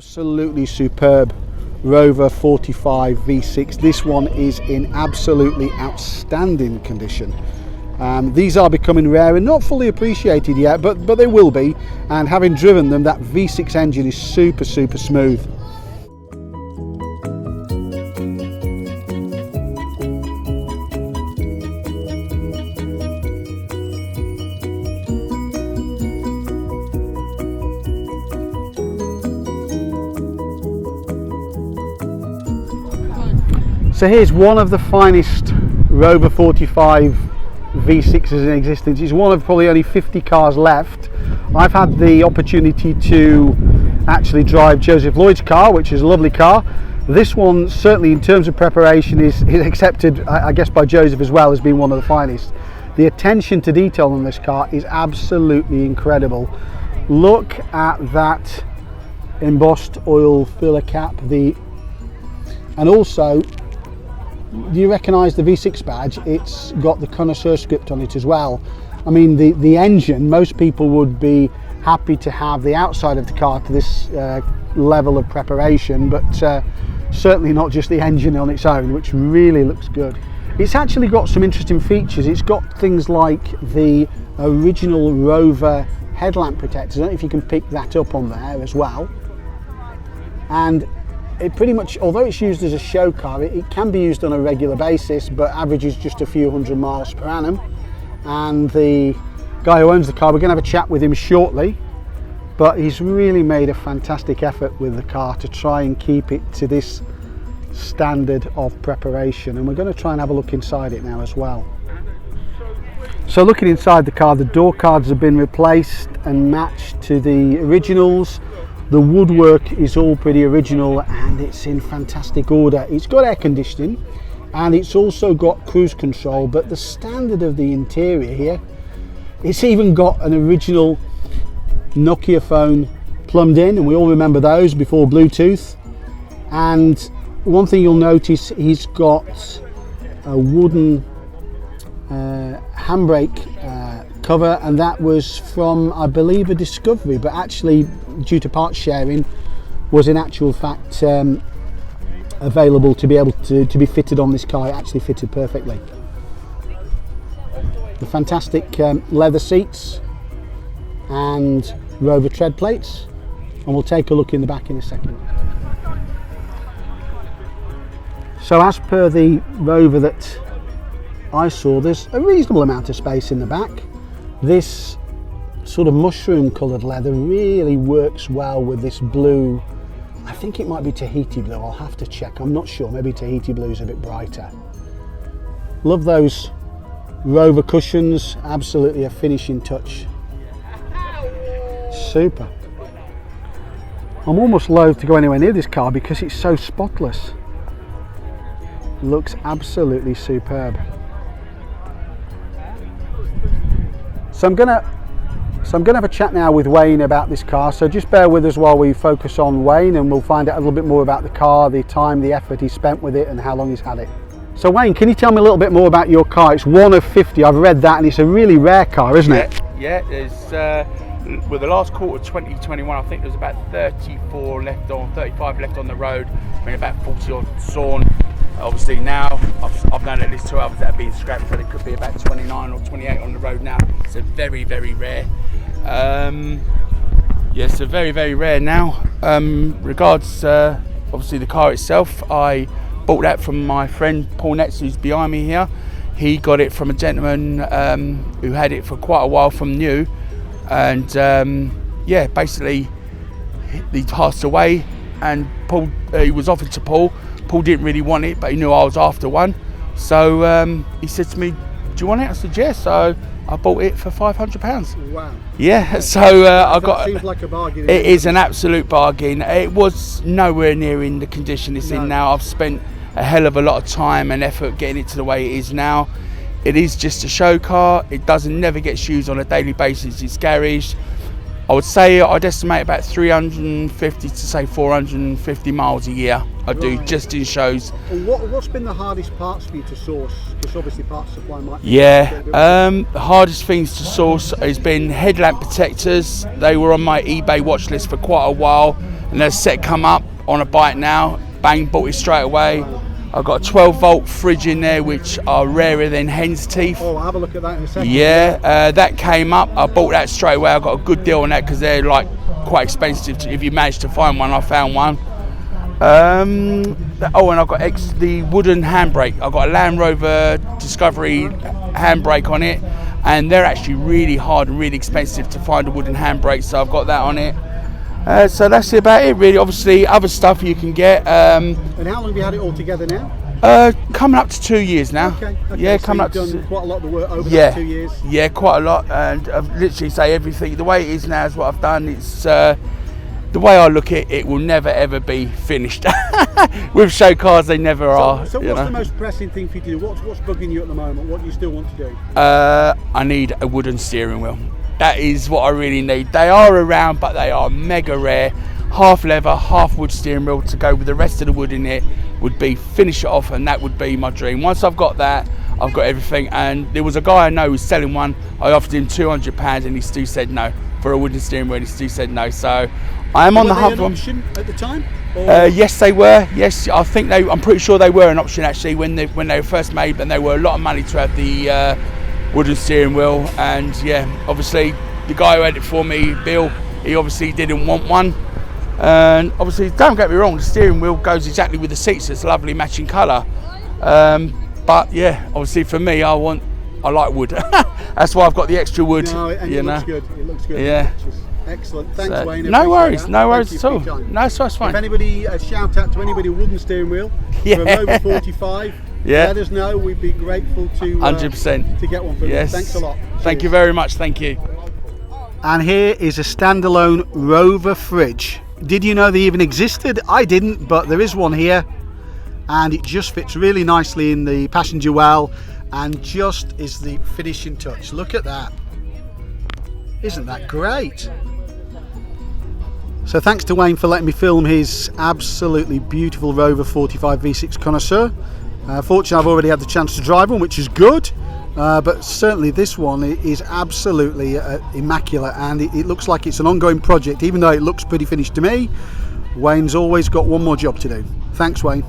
Absolutely superb Rover 45 V6. This one is in absolutely outstanding condition. These are becoming rare and not fully appreciated yet, but they will be, and having driven them, that V6 engine is super smooth. So here's one of the finest Rover 45 V6s in existence. It's one of probably only 50 cars left. I've had the opportunity to actually drive Joseph Lloyd's car, which is a lovely car. This one, certainly in terms of preparation, is accepted, I guess, by Joseph as well as being one of the finest. The attention to detail on this car is absolutely incredible. Look at that embossed oil filler cap, and also, do you recognise the V6 badge? It's got the Connoisseur script on it as well. I mean, the engine, most people would be happy to have the outside of the car to this level of preparation, but certainly not just the engine on its own, which really looks good. It's actually got some interesting features. It's got things like the original Rover headlamp protectors. I don't know if you can pick that up on there as well. And it pretty much, although it's used as a show car, it can be used on a regular basis, but averages just a few hundred miles per annum. And the guy who owns the car, we're going to have a chat with him shortly, but he's really made a fantastic effort with the car to try and keep it to this standard of preparation, and we're going to try and have a look inside it now as well. So looking inside the car, the door cards have been replaced and matched to the originals. The woodwork is all pretty original and it's in fantastic order. It's got air conditioning and it's also got cruise control, but the standard of the interior here, it's even got an original Nokia phone plumbed in, and we all remember those before Bluetooth. And one thing you'll notice, he's got a wooden handbrake cover, and that was from, I believe, a Discovery, but actually due to part sharing was in actual fact available to be able to be fitted on this car. It actually fitted perfectly. The fantastic leather seats and Rover tread plates, and we'll take a look in the back in a second. So as per the Rover that I saw, there's a reasonable amount of space in the back. This sort of mushroom coloured leather really works well with this blue. I think it might be Tahiti blue, I'll have to check, I'm not sure, maybe Tahiti blue is a bit brighter. Love those Rover cushions, absolutely a finishing touch. Super. I'm almost loath to go anywhere near this car because it's so spotless. Looks absolutely superb. So I'm gonna have a chat now with Wayne about this car, so just bear with us while we focus on Wayne, and we'll find out a little bit more about the car, the time, the effort he spent with it, and how long he's had it. So Wayne, can you tell me a little bit more about your car? It's one of 50, I've read that, and it's a really rare car, isn't it? Yeah, there's with the last quarter of 2021, I think there's about 35 left on the road, I mean about 40 odd sawn. Obviously now, I've known at least 2 others that have been scrapped, so there could be about 29 or 28 on the road now. So very, very rare. Yeah, so very, very rare now. Regards, obviously the car itself, I bought that from my friend Paul Netz, who's behind me here. He got it from a gentleman who had it for quite a while from new. And yeah, basically he passed away, and Paul, he was offered to Paul. Paul didn't really want it, but he knew I was after one. So he said to me, do you want it? I said, yes. So I bought it for £500. Wow. Yeah, so I got. Seems like a bargain. It is an absolute bargain. It was nowhere near in the condition it's in now. I've spent a hell of a lot of time and effort getting it to the way it is now. It is just a show car. It never gets used on a daily basis. It's garaged. I would say I'd estimate about 350 to say 450 miles a year. I do just in shows. And what's been the hardest parts for you to source? Because obviously parts supply might be the hardest things to source has been headlamp protectors. They were on my eBay watch list for quite a while. and the set come up on a bike now, bang, bought it straight away. I've got a 12-volt fridge in there, which are rarer than hen's teeth. Oh, I'll have a look at that in a second. Yeah, that came up. I bought that straight away. I got a good deal on that because they're like quite expensive. If you manage to find one, I found one. Oh, and I've got the wooden handbrake. I've got a Land Rover Discovery handbrake on it, and they're actually really hard and really expensive to find a wooden handbrake. So I've got that on it. So that's about it, really. Obviously, other stuff you can get. And how long have you had it all together now? Coming up to 2 years now. Okay. Yeah, so coming up you've to done quite a lot of the work over the 2 years. Yeah, quite a lot, and I've literally say everything. The way it is now is what I've done. It's the way I look at it, it will never ever be finished. With show cars, they never are. So what's the most pressing thing for you to do? What's bugging you at the moment? What do you still want to do? I need a wooden steering wheel. That is what I really need. They are around, but they are mega rare. Half leather, half wood steering wheel to go with the rest of the wood in it would be finish it off, and that would be my dream. Once I've got that, I've got everything. And there was a guy I know who's selling one. I offered him £200 and he still said no for a wooden steering wheel. He still said no. So I am on the hunt for them. Option at the time? Yes, they were. Yes, I think I'm pretty sure they were an option actually when they were first made, and they were a lot of money to have the wooden steering wheel. And yeah, obviously the guy who had it for me, Bill, he obviously didn't want one. And obviously, don't get me wrong, the steering wheel goes exactly with the seats. It's a lovely matching colour. But yeah, obviously for me, I like wood. That's why I've got the extra wood. No, and it looks good. It looks good. Yeah. Excellent. Thanks, Wayne. No worries at all. No, it's fine. If anybody, shout out to anybody with wooden steering wheel for a Rover 45. Yeah. Let us know. We'd be grateful to 100% to get one for them. Thanks a lot. Thank you very much. Thank you. And here is a standalone Rover Fridge. Did you know they even existed? I didn't, but there is one here, and it just fits really nicely in the passenger well, and just is the finishing touch. Look at that. Isn't that great? So thanks to Wayne for letting me film his absolutely beautiful Rover 45 V6 Connoisseur. Fortunately, I've already had the chance to drive one, which is good. But certainly this one is absolutely immaculate, and it looks like it's an ongoing project. Even though it looks pretty finished to me, Wayne's always got one more job to do. Thanks, Wayne.